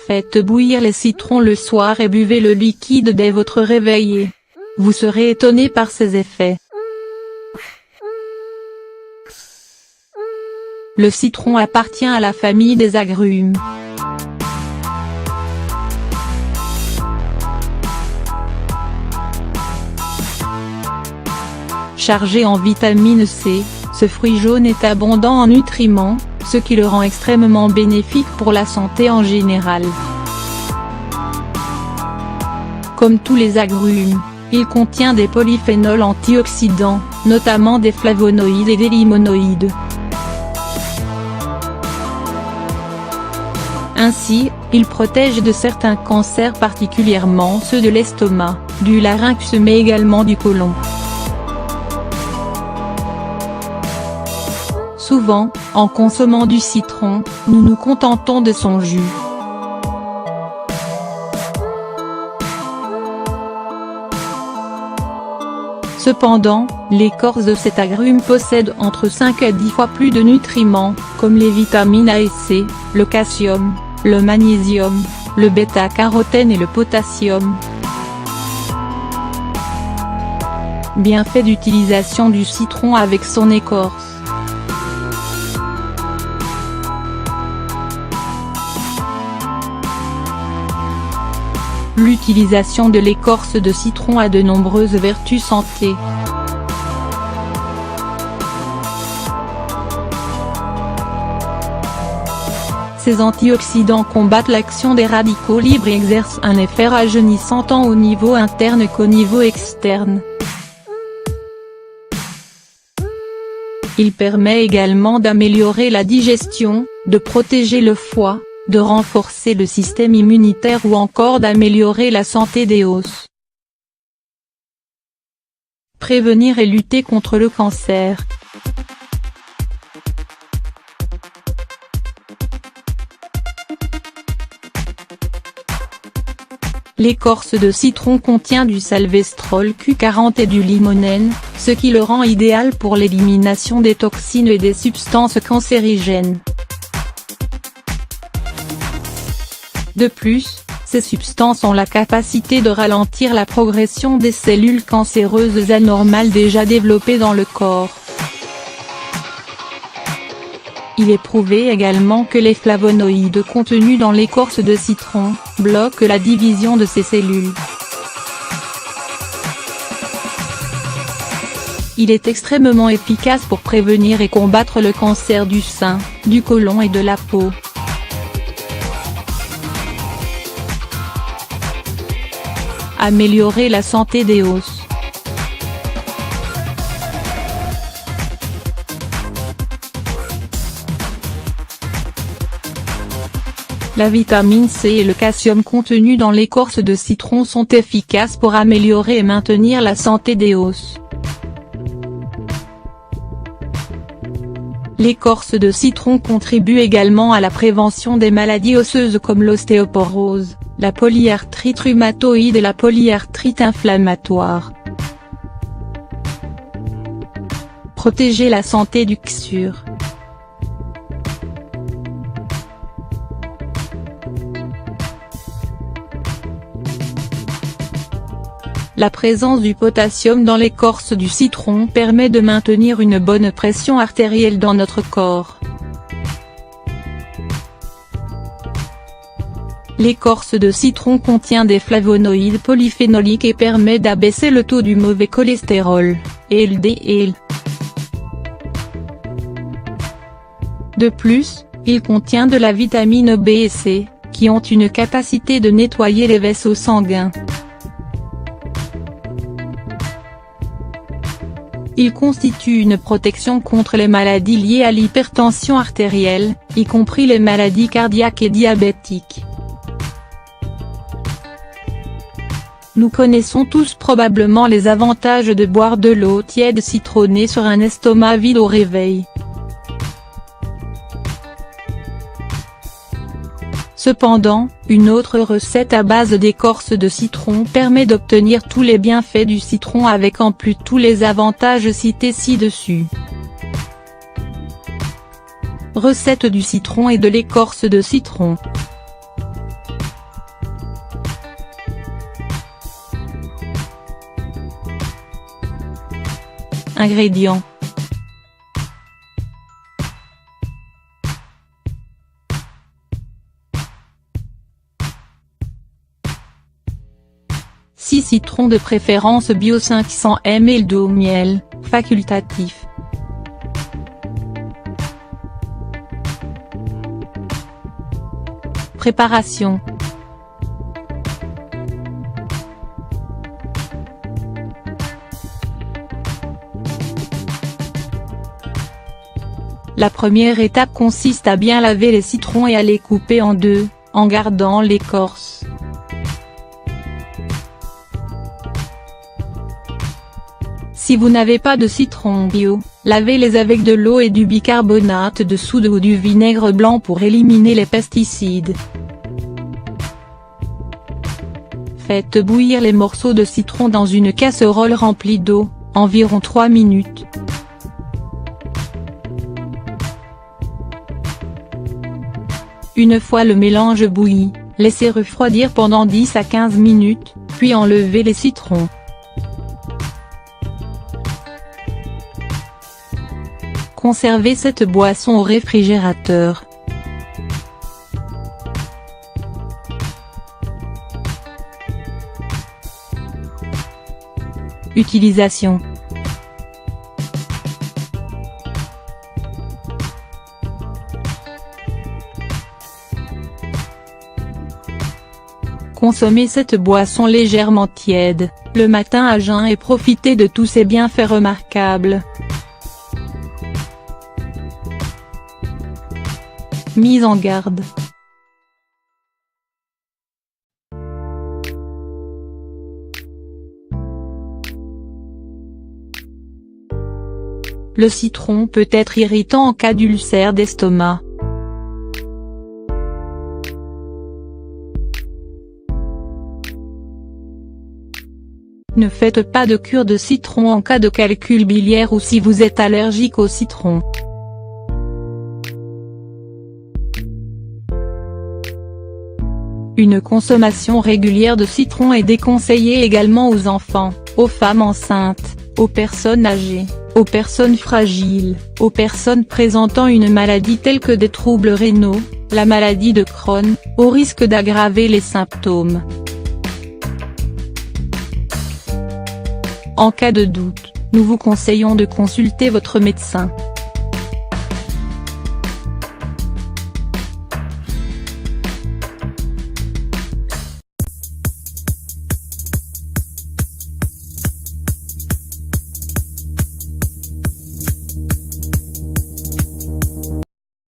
Faites bouillir les citrons le soir et buvez le liquide dès votre réveil. Vous serez étonné par ses effets. Le citron appartient à la famille des agrumes. Chargé en vitamine C, ce fruit jaune est abondant en nutriments, ce qui le rend extrêmement bénéfique pour la santé en général. Comme tous les agrumes, il contient des polyphénols antioxydants, notamment des flavonoïdes et des limonoïdes. Ainsi, il protège de certains cancers, particulièrement ceux de l'estomac, du larynx mais également du côlon. Souvent, en consommant du citron, nous nous contentons de son jus. Cependant, l'écorce de cet agrume possède entre 5 à 10 fois plus de nutriments, comme les vitamines A et C, le calcium, le magnésium, le bêta-carotène et le potassium. Bienfait d'utilisation du citron avec son écorce. L'utilisation de l'écorce de citron a de nombreuses vertus santé. Ces antioxydants combattent l'action des radicaux libres et exercent un effet rajeunissant tant au niveau interne qu'au niveau externe. Il permet également d'améliorer la digestion, de protéger le foie, de renforcer le système immunitaire ou encore d'améliorer la santé des os. Prévenir et lutter contre le cancer. L'écorce de citron contient du salvestrol Q40 et du limonène, ce qui le rend idéal pour l'élimination des toxines et des substances cancérigènes. De plus, ces substances ont la capacité de ralentir la progression des cellules cancéreuses anormales déjà développées dans le corps. Il est prouvé également que les flavonoïdes contenus dans l'écorce de citron, bloquent la division de ces cellules. Il est extrêmement efficace pour prévenir et combattre le cancer du sein, du côlon et de la peau. Améliorer la santé des os. La vitamine C et le calcium contenus dans l'écorce de citron sont efficaces pour améliorer et maintenir la santé des os. L'écorce de citron contribue également à la prévention des maladies osseuses comme l'ostéoporose, la polyarthrite rhumatoïde et la polyarthrite inflammatoire. Protéger la santé du CSUR. La présence du potassium dans l'écorce du citron permet de maintenir une bonne pression artérielle dans notre corps. L'écorce de citron contient des flavonoïdes polyphénoliques et permet d'abaisser le taux du mauvais cholestérol, LDL. De plus, il contient de la vitamine B et C, qui ont une capacité de nettoyer les vaisseaux sanguins. Il constitue une protection contre les maladies liées à l'hypertension artérielle, y compris les maladies cardiaques et diabétiques. Nous connaissons tous probablement les avantages de boire de l'eau tiède citronnée sur un estomac vide au réveil. Cependant, une autre recette à base d'écorce de citron permet d'obtenir tous les bienfaits du citron avec en plus tous les avantages cités ci-dessus. Recette du citron et de l'écorce de citron. ingrédients. Six citrons de préférence bio 500 ml d'eau miel, facultatif. Préparation. La première étape consiste à bien laver les citrons et à les couper en deux, en gardant l'écorce. Si vous n'avez pas de citron bio, lavez-les avec de l'eau et du bicarbonate de soude ou du vinaigre blanc pour éliminer les pesticides. Faites bouillir les morceaux de citron dans une casserole remplie d'eau, environ 3 minutes. Une fois le mélange bouilli, laissez refroidir pendant 10 à 15 minutes, puis enlevez les citrons. Conservez cette boisson au réfrigérateur. Utilisation. Consommez cette boisson légèrement tiède, le matin à jeun et profitez de tous ses bienfaits remarquables. Mise en garde. Le citron peut être irritant en cas d'ulcère d'estomac. Ne faites pas de cure de citron en cas de calcul biliaire ou si vous êtes allergique au citron. Une consommation régulière de citron est déconseillée également aux enfants, aux femmes enceintes, aux personnes âgées, aux personnes fragiles, aux personnes présentant une maladie telle que des troubles rénaux, la maladie de Crohn, au risque d'aggraver les symptômes. En cas de doute, nous vous conseillons de consulter votre médecin.